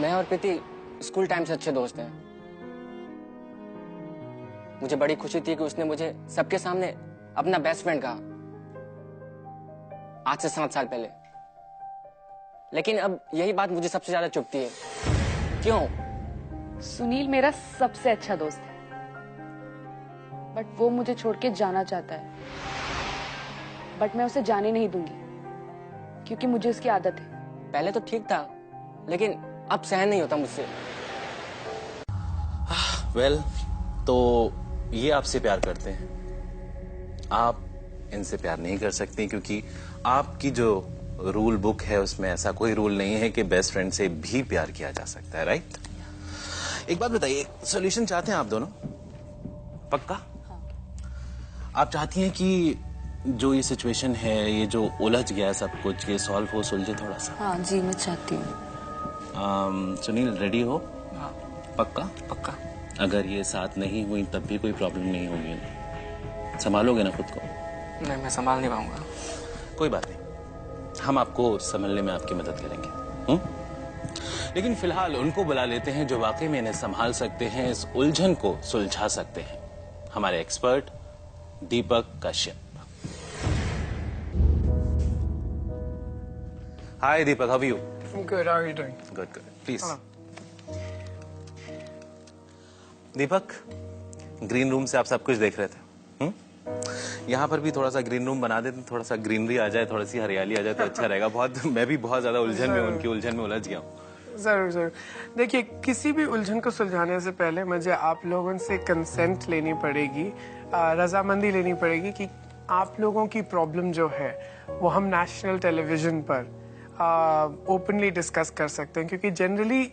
मैं और प्रीति school time से अच्छे दोस्त हैं। मुझे बड़ी खुशी थी कि उसने मुझे सबके सामने अपना बेस्ट फ्रेंड कहा, आज से 7 साल पहले। लेकिन अब यही बात मुझे सबसे ज्यादा चुभती है। क्यों? सुनील मेरा सबसे अच्छा दोस्त है, बट वो मुझे छोड़ के जाना चाहता है। बट मैं उसे जाने नहीं दूंगी, क्योंकि मुझे उसकी आदत है। पहले तो ठीक था, लेकिन अब सहन नहीं होता मुझसे। वेल, तो ये आपसे प्यार करते हैं, आप इनसे प्यार नहीं कर सकती, क्योंकि आपकी जो रूल बुक है उसमें ऐसा कोई रूल नहीं है कि बेस्ट फ्रेंड से भी प्यार किया जा सकता है, राइट? एक बात बताइए, सॉल्यूशन चाहते हैं आप दोनों? पक्का? हाँ। आप चाहती हैं कि जो ये सिचुएशन है, ये जो उलझ गया सब कुछ, ये सॉल्व हो, सुलझे थोड़ा सा? हाँ जी, मैं चाहती हूँ। सुनील, रेडी हो? हाँ। पक्का? पक्का। अगर ये साथ नहीं हुई तब भी कोई प्रॉब्लम नहीं होगी? संभालोगे ना खुद को? नहीं, मैं संभाल नहीं पाऊंगा। कोई बात नहीं, हम आपको संभलने में आपकी मदद करेंगे। लेकिन फिलहाल उनको बुला लेते हैं जो वाकई में इन्हें संभाल सकते हैं, इस उलझन को सुलझा सकते हैं। हमारे expert Deepak Kashyap. Hi Deepak, how are you? Good, how are you doing? Good good, please. Hello. Deepak, green room से आप सब कुछ देख रहे थे। यहाँ पर भी थोड़ा सा ग्रीन रूम बना देते, थोड़ा सा ग्रीनरी आ जाए, थोड़ी सी हरियाली आ जाए तो अच्छा रहेगा। मैं भी बहुत ज्यादा उलझन में, उनकी उलझन में उलझ गया हूँ। जरूर जरूर। देखिए, किसी भी उलझन को सुलझाने से पहले मुझे आप लोगों से कंसेंट लेनी पड़ेगी, रजामंदी लेनी पड़ेगी कि आप लोगों की प्रॉब्लम जो है वो हम नेशनल टेलीविजन पर ओपनली डिस्कस कर सकते हैं, क्योंकि जनरली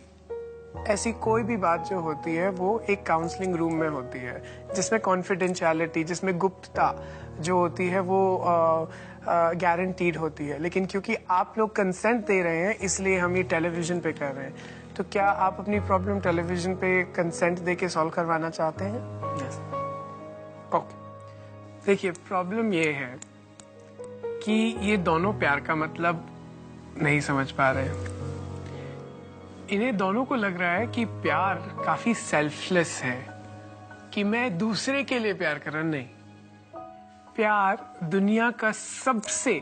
ऐसी कोई भी बात जो होती है वो एक काउंसलिंग रूम में होती है, जिसमें कॉन्फिडेंशियलिटी, जिसमें गुप्तता जो होती है वो गारंटीड होती है। लेकिन क्योंकि आप लोग कंसेंट दे रहे हैं, इसलिए हम ये टेलीविजन पे कर रहे हैं। तो क्या आप अपनी प्रॉब्लम टेलीविजन पे कंसेंट दे के सॉल्व करवाना चाहते हैं? यस। ओके, देखिए, प्रॉब्लम ये है कि ये दोनों प्यार का मतलब नहीं समझ पा रहे हैं। इन्हें दोनों को लग रहा है कि प्यार काफी सेल्फलेस है, कि मैं दूसरे के लिए प्यार कर रहा। नहीं, प्यार दुनिया का सबसे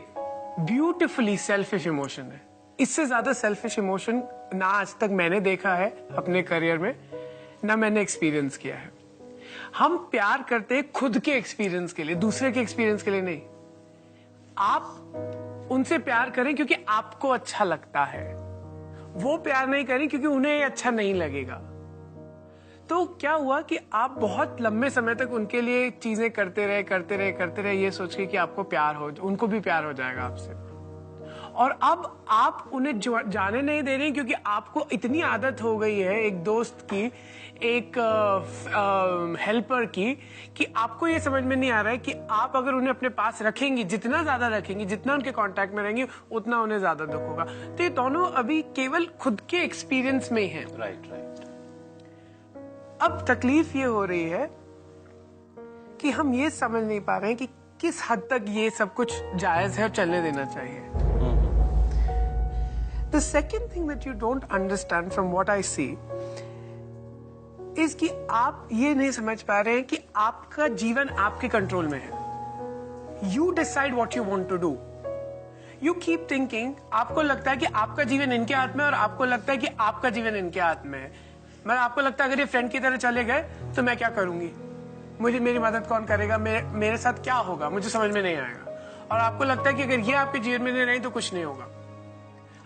ब्यूटीफुली सेल्फिश इमोशन है। इससे ज्यादा सेल्फिश इमोशन ना आज तक मैंने देखा है अपने करियर में, ना मैंने एक्सपीरियंस किया है। हम प्यार करते हैं खुद के एक्सपीरियंस के लिए, दूसरे के एक्सपीरियंस के लिए नहीं। आप उनसे प्यार करें क्योंकि आपको अच्छा लगता है, वो प्यार नहीं करें क्योंकि उन्हें अच्छा नहीं लगेगा। तो क्या हुआ कि आप बहुत लंबे समय तक उनके लिए चीजें करते रहे ये सोच के कि आपको प्यार हो, उनको भी प्यार हो जाएगा आपसे। और अब आप उन्हें जाने नहीं दे रहे क्योंकि आपको इतनी आदत हो गई है एक दोस्त की, एक हेल्पर की, कि आपको ये समझ में नहीं आ रहा है कि आप अगर उन्हें अपने पास रखेंगी, जितना ज्यादा रखेंगी, जितना उनके कांटेक्ट में रहेंगी, उतना उन्हें ज्यादा दुख होगा। तो ये दोनों अभी केवल खुद के एक्सपीरियंस में हैं। राइट। अब तकलीफ ये हो रही है कि हम ये समझ नहीं पा रहे हैं कि किस हद तक ये सब कुछ जायज है और चलने देना चाहिए। The second thing that you don't understand from what I see is कि आप ये नहीं समझ पा रहे हैं कि आपका जीवन आपके कंट्रोल में है। You decide what you want to do. You keep thinking, आपको लगता है कि आपका जीवन इनके हाथ में है और आपको लगता है कि आपका जीवन इनके हाथ में है। मतलब आपको लगता है अगर ये फ्रेंड की तरह चले गए तो मैं क्या करूंगी, मेरी मदद कौन करेगा, मेरे साथ क्या होगा, मुझे समझ में नहीं आएगा। और आपको लगता है कि अगर ये आपके जीवन में नहीं रही तो कुछ नहीं होगा।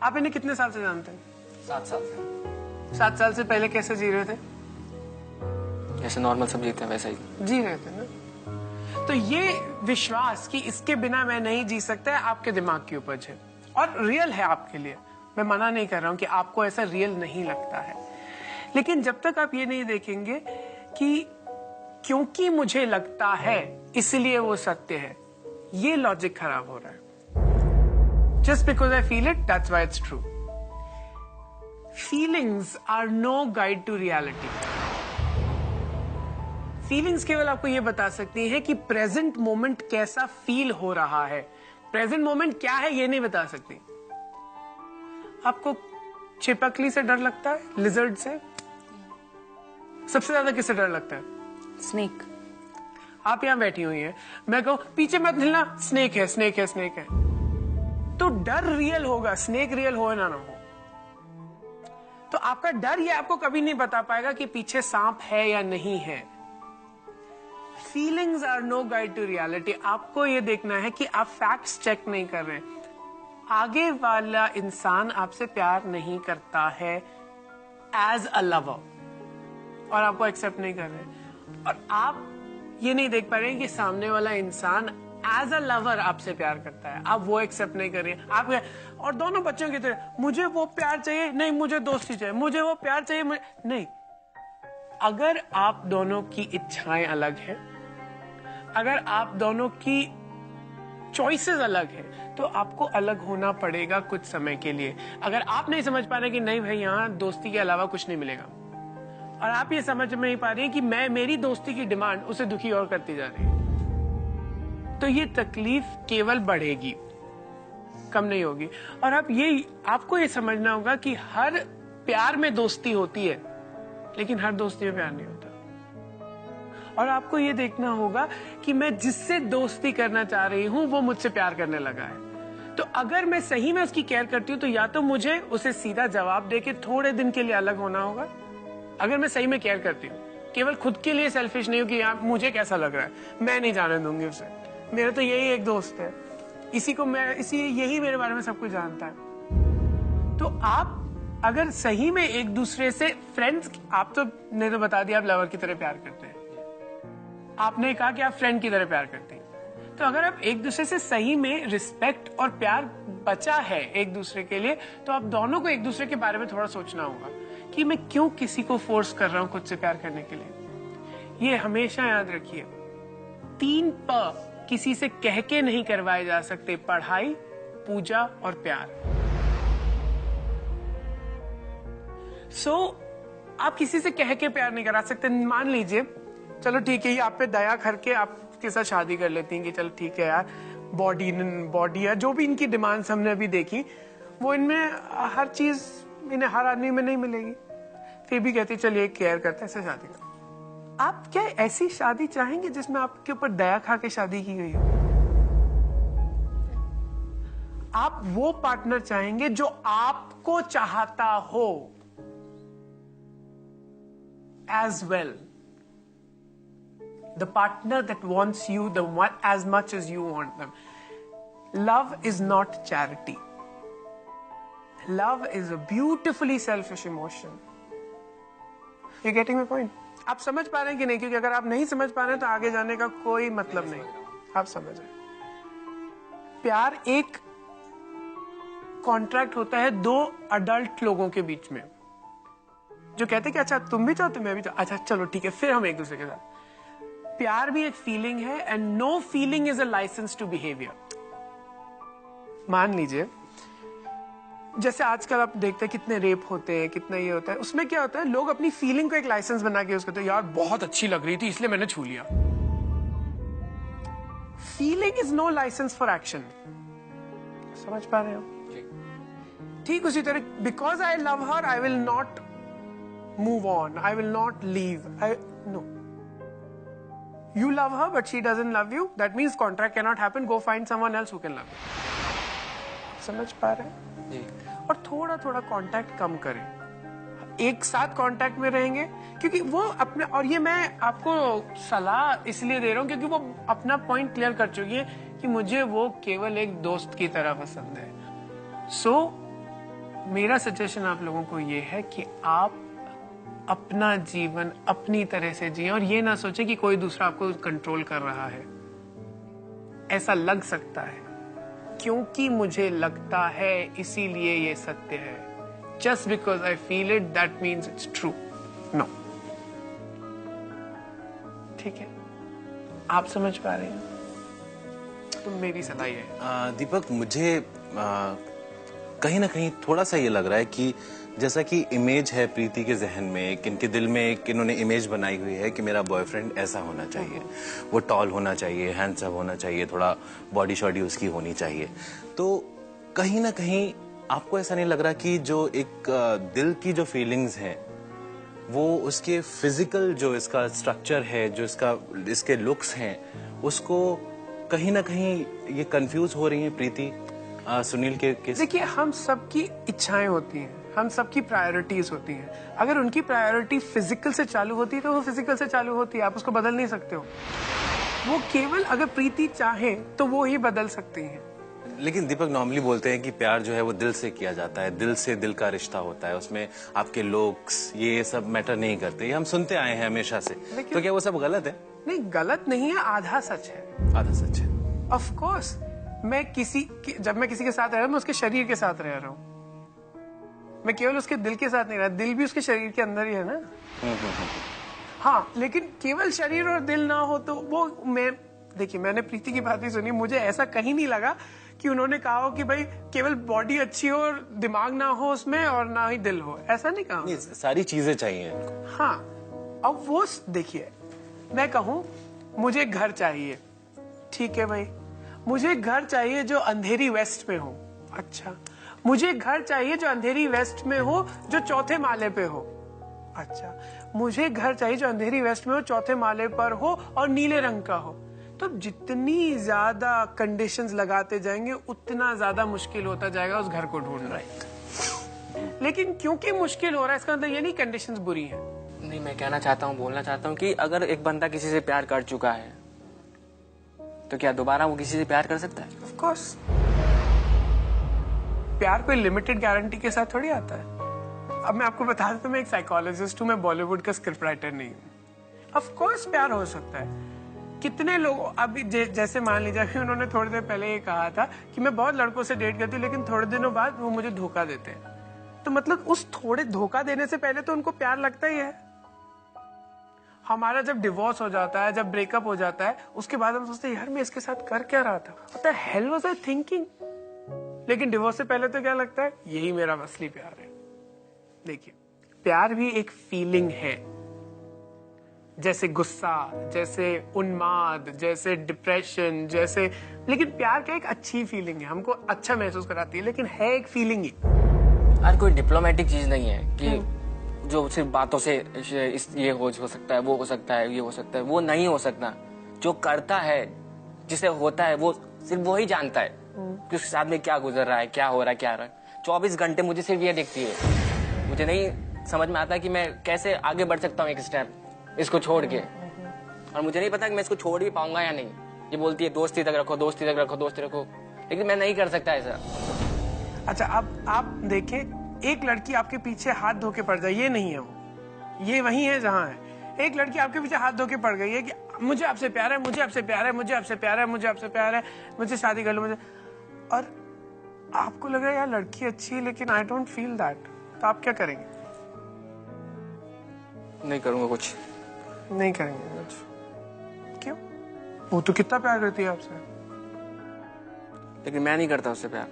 आप इन्हें कितने साल से जानते हैं? 7 साल से। 7 साल से पहले कैसे जी रहे थे? जैसे नॉर्मल सब जीते हैं वैसे ही जी रहे थे ना। तो ये विश्वास कि इसके बिना मैं नहीं जी सकता है, आपके दिमाग की उपज है और रियल है आपके लिए। मैं मना नहीं कर रहा हूं कि आपको ऐसा रियल नहीं लगता है, लेकिन जब तक आप ये नहीं देखेंगे कि क्योंकि मुझे लगता है इसलिए वो सत्य है, ये लॉजिक खराब हो रहा है। Just because I feel it, that's why it's true. Feelings are no guide to reality. Feelings केवल आपको ये बता सकती है कि प्रेजेंट मोमेंट कैसा फील हो रहा है। प्रेजेंट मोमेंट क्या है ये नहीं बता सकती। आपको छिपकली से डर लगता है, लिजर्ड से? सबसे ज्यादा किससे डर लगता है? स्नेक। आप यहाँ बैठी हुई हैं, मैं कहूँ पीछे मत हिलना, स्नेक है, स्नेक है, स्नेक है, तो डर रियल होगा, स्नेक रियल हो ना हो। तो आपका डर ये आपको कभी नहीं बता पाएगा कि पीछे सांप है या नहीं है। Feelings are no guide to reality. आपको ये देखना है कि आप फैक्ट्स चेक नहीं कर रहे। आगे वाला इंसान आपसे प्यार नहीं करता है एज अ लवर और आपको एक्सेप्ट नहीं कर रहे, और आप ये नहीं देख पा रहे हैं कि सामने वाला इंसान एज अ लवर आपसे प्यार करता है, आप वो एक्सेप्ट नहीं कर रहे हैं। आप और दोनों बच्चों की तरह, मुझे वो प्यार चाहिए, नहीं मुझे दोस्ती चाहिए, मुझे वो प्यार चाहिए, नहीं। अगर आप दोनों की इच्छाएं अलग हैं, अगर आप दोनों की चॉइसेस अलग है, तो आपको अलग होना पड़ेगा कुछ समय के लिए। अगर आप नहीं समझ पा रहे कि नहीं भाई यहाँ दोस्ती के अलावा कुछ नहीं मिलेगा, और आप ये समझ नहीं पा रही हैं कि मेरी दोस्ती की डिमांड उसे दुखी और करती जा रही है, तो ये तकलीफ केवल बढ़ेगी, कम नहीं होगी। और आपको ये समझना होगा कि हर प्यार में दोस्ती होती है, लेकिन हर दोस्ती में प्यार नहीं होता। और आपको ये देखना होगा कि मैं जिससे दोस्ती करना चाह रही हूं वो मुझसे प्यार करने लगा है, तो अगर मैं सही में उसकी केयर करती हूँ तो या तो मुझे उसे सीधा जवाब देके थोड़े दिन के लिए अलग होना होगा। अगर मैं सही में केयर करती हूँ, केवल खुद के लिए सेल्फिश नहीं हूँ कि यार मुझे कैसा लग रहा है, मैं नहीं जाने दूंगी उसे, मेरा तो यही एक दोस्त है, यही मेरे बारे में सब कुछ जानता है। तो आप अगर सही में एक दूसरे से फ्रेंड्स, आप तो ने तो बता दिया आप लवर की तरह प्यार करते हैं, आपने कहा कि आप फ्रेंड की तरह प्यार करते हैं, तो अगर आप एक दूसरे से सही में रिस्पेक्ट और प्यार बचा है एक दूसरे के लिए, तो आप दोनों को एक दूसरे के बारे में थोड़ा सोचना होगा कि मैं क्यों किसी को फोर्स कर रहा हूं खुद से प्यार करने के लिए। ये हमेशा याद रखिए, 3 प किसी से कह के नहीं करवाए जा सकते, पढ़ाई, पूजा और प्यार। आप किसी से कह के प्यार नहीं करा सकते। मान लीजिए चलो ठीक है, ये आप पे दया करके आपके साथ शादी कर लेती हैं कि चलो ठीक है यार, बॉडी या जो भी इनकी डिमांड्स हमने अभी देखी, वो इनमें हर चीज इन्हें हर आदमी में नहीं मिलेगी, फिर भी कहती चलिए केयर करते ऐसे शादी कर। आप क्या ऐसी शादी चाहेंगे जिसमें आपके ऊपर दया खा के शादी की गई हो? आप वो पार्टनर चाहेंगे जो आपको चाहता हो as well, the partner that wants you as much as you want them. Love is not charity. Love is a beautifully selfish emotion. You getting my point? आप समझ पा रहे हैं कि नहीं? क्योंकि अगर आप नहीं समझ पा रहे हैं तो आगे जाने का कोई मतलब नहीं। आप समझ रहे हैं? प्यार एक कॉन्ट्रैक्ट होता है 2 अडल्ट लोगों के बीच में, जो कहते हैं कि अच्छा तुम भी चाहते मैं भी चाहता, अच्छा चलो ठीक है, फिर हम एक दूसरे के साथ। प्यार भी एक फीलिंग है, and no feeling is a licence to behaviour. मान लीजिए जैसे आजकल आप देखते हैं कितने रेप होते हैं, कितना ये होता है, उसमें क्या होता है, लोग अपनी फीलिंग को एक लाइसेंस बना के यूज करते हैं, यार बहुत अच्छी लग रही थी इसलिए मैंने छू लिया। Feeling is no licence for action. समझ पा रहे हो? ठीक उसी तरह, because I love her I will not move on, I will not leave, no. You love her, but she doesn't love you. That means contract cannot happen. Go find someone else who can love you. समझ पा रहे हैं? जी। और थोड़ा थोड़ा contact कम करें, एक साथ कांटेक्ट में रहेंगे, क्योंकि वो अपने, और ये मैं आपको सलाह इसलिए दे रहा हूँ क्योंकि वो अपना पॉइंट क्लियर कर चुकी है कि मुझे वो केवल एक दोस्त की तरह पसंद है। मेरा सजेशन आप लोगों को ये है कि आप अपना जीवन अपनी तरह से जिए, और ये ना सोचे कि कोई दूसरा आपको कंट्रोल कर रहा है। ऐसा लग सकता है, क्योंकि मुझे लगता है इसीलिए ये सत्य है। Just because I feel it, that means it's true. No. ठीक है, आप समझ पा रहे हैं? तो मेरी सलाह ये है। दीपक, मुझे कहीं ना कहीं थोड़ा सा ये लग रहा है कि जैसा कि इमेज है प्रीति के जहन में, इनके दिल में एक इन्होंने इमेज बनाई हुई है कि मेरा बॉयफ्रेंड ऐसा होना चाहिए, वो टॉल होना चाहिए, हैंडसम होना चाहिए, थोड़ा बॉडी शॉडी उसकी होनी चाहिए। तो कहीं ना कहीं आपको ऐसा नहीं लग रहा कि जो एक दिल की जो फीलिंग्स हैं वो उसके फिजिकल जो इसका स्ट्रक्चर है, जो इसके लुक्स हैं, उसको कहीं ना कहीं ये कंफ्यूज हो रही हैं प्रीति सुनील के केस? देखिए, हम सबकी इच्छाएं होती हैं, हम सबकी प्रायोरिटीज होती हैं। अगर उनकी प्रायोरिटी फिजिकल से चालू होती है तो वो फिजिकल से चालू होती है, आप उसको बदल नहीं सकते हो। वो केवल अगर प्रीति चाहे तो वो ही बदल सकती हैं। लेकिन दीपक नॉर्मली बोलते हैं कि प्यार जो है वो दिल से किया जाता है, दिल से दिल का रिश्ता होता है, उसमें आपके लुक्स ये सब मैटर नहीं करते, ये हम सुनते आए हैं हमेशा से। तो क्या वो सब गलत है? नहीं, गलत नहीं है, आधा सच है। आधा सच है। ऑफ कोर्स, जब मैं किसी के साथ रह रहा हूँ, मैं उसके शरीर के साथ रह रहा हूँ, मैं केवल उसके दिल के साथ नहीं रहा, दिल भी उसके शरीर के अंदर ही है ना। हाँ, लेकिन केवल शरीर और दिल ना हो तो वो देखिए, मैंने प्रीति की बात भी सुनी, मुझे ऐसा कहीं नहीं लगा कि उन्होंने कहा हो कि भाई केवल बॉडी अच्छी हो और दिमाग ना हो उसमें और ना ही दिल हो, ऐसा नहीं कहा। नहीं, सारी चीजें चाहिए इनको। हाँ, अब वो देखिए, मैं कहूँ मुझे घर चाहिए, ठीक है भाई, मुझे घर चाहिए जो अंधेरी वेस्ट में हो। अच्छा, मुझे घर चाहिए जो अंधेरी वेस्ट में हो, जो चौथे माले पे हो। अच्छा, मुझे घर चाहिए जो अंधेरी वेस्ट में हो, चौथे माले पर हो और नीले रंग का हो। तो जितनी ज्यादा कंडीशंस लगाते जाएंगे उतना ज्यादा मुश्किल होता जाएगा उस घर को ढूंढना। लेकिन क्योंकि मुश्किल हो रहा है, इसका मतलब ये नहीं कंडीशंस बुरी हैं। नहीं, मैं कहना चाहता हूँ, बोलना चाहता हूँ कि अगर एक बंदा किसी से प्यार कर चुका है तो क्या दोबारा वो किसी से प्यार कर सकता है? Of course. प्यार कोई लिमिटेड गारंटी के साथ थोड़ी आता है। अब मैं आपको बता दूं, मैं एक साइकोलॉजिस्ट हूँ, मैं बॉलीवुड का स्क्रिप्ट राइटर नहीं हूँ। ऑफ कोर्स प्यार हो सकता है। कितने लोग अभी जैसे मान लीजिए, अभी उन्होंने थोड़ी देर पहले ये कहा था कि मैं बहुत लड़कों से डेट करती हूँ लेकिन थोड़े दिनों बाद वो मुझे धोखा देते हैं। तो मतलब उस थोड़े धोखा देने से पहले तो उनको प्यार लगता ही है। हमारा जब डिवोर्स हो जाता है, जब ब्रेकअप हो जाता है, उसके बाद हम सोचते हैं यार मैं इसके साथ कर क्या रहा था, what the hell was I thinking. लेकिन डिवोर्स से पहले तो क्या लगता है, यही मेरा असली प्यार है। देखिए, प्यार भी एक फीलिंग है, जैसे गुस्सा, जैसे उन्माद, जैसे डिप्रेशन, जैसे, लेकिन प्यार क्या एक अच्छी फीलिंग है, हमको अच्छा महसूस कराती है, लेकिन है एक फीलिंग ही। यार कोई डिप्लोमेटिक चीज नहीं है कि जो सिर्फ बातों से ये हो सकता है, वो हो सकता है, ये हो सकता है, वो नहीं हो सकता। जो करता है, जिसे होता है, वो सिर्फ वो ही जानता है कि उसके साथ में क्या गुजर रहा है, क्या हो रहा है, क्या हो रहा है। 24 घंटे मुझे सिर्फ ये दिखती है। मुझे नहीं समझ में आता कि मैं कैसे आगे बढ़ सकता हूँ एक स्टेप इसको छोड़ के, और मुझे नहीं पता कि मैं इसको छोड़ भी पाऊंगा या नहीं। ये बोलती है दोस्ती तक रखो, दोस्ती तक रखो, दोस्ती रखो, लेकिन मैं नहीं कर सकता ऐसा। अच्छा, अब आप देखें, एक लड़की आपके पीछे हाथ धो के पड़ जाए, ये नहीं है वो, ये वही है जहां है। एक लड़की आपके पीछे हाथ धो के पड़ गई है कि मुझे आपसे प्यार है, मुझे आपसे प्यार है, मुझे आपसे प्यार है, मुझे आपसे प्यार है, मुझे शादी कर लो मुझे, और आपको लग रहा है यार लड़की अच्छी है लेकिन आई डोंट फील दैट, तो आप क्या करेंगे? नहीं करूंगा कुछ। नहीं करेंगे कुछ? क्यों? वो तो कितना प्यार करती है आपसे। लेकिन मैं नहीं करता उससे प्यार।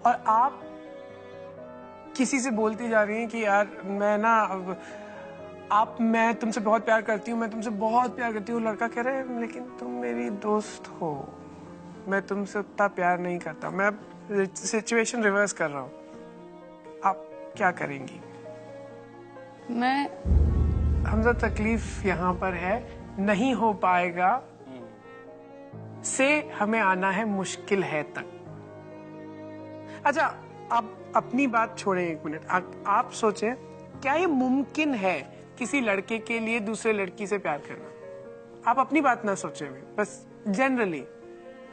और आप किसी से बोलती जा रही हैं कि यार मैं ना मैं तुमसे बहुत प्यार करती हूँ, मैं तुमसे बहुत प्यार करती हूँ। लड़का कह रहा है लेकिन तुम मेरी दोस्त हो, मैं तुमसे उतना प्यार नहीं करता। मैं सिचुएशन रिवर्स कर रहा हूँ, आप क्या करेंगी? हमजा तकलीफ यहाँ पर है, नहीं हो पाएगा से हमें आना है मुश्किल है तक। अच्छा, आप अपनी बात छोड़ें एक मिनट, आप सोचें क्या ये मुमकिन है किसी लड़के के लिए दूसरे लड़की से प्यार करना? आप अपनी बात ना सोचें, बस जनरली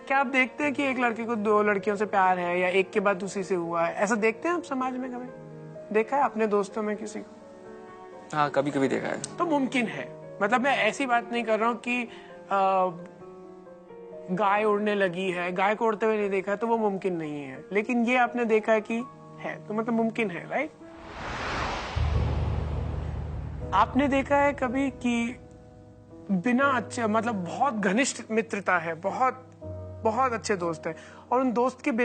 क्या आप देखते हैं कि एक लड़के को दो लड़कियों से प्यार है या एक के बाद दूसरी से हुआ है? ऐसा देखते हैं आप समाज में? कभी देखा है अपने दोस्तों में किसी को? हाँ, कभी कभी देखा है। तो मुमकिन है, मतलब मैं ऐसी बात नहीं कर रहा हूँ कि गाय उड़ने लगी है, गाय को उड़ते हुए नहीं देखा तो वो मुमकिन नहीं है, लेकिन ये आपने देखा है कि है, तो मतलब मुमकिन है, राइट? आपने देखा है कभी कि बिना अच्छे, मतलब बहुत घनिष्ठ मित्रता है, बहुत बहुत अच्छे दोस्त है, और उन दोस्त के बिना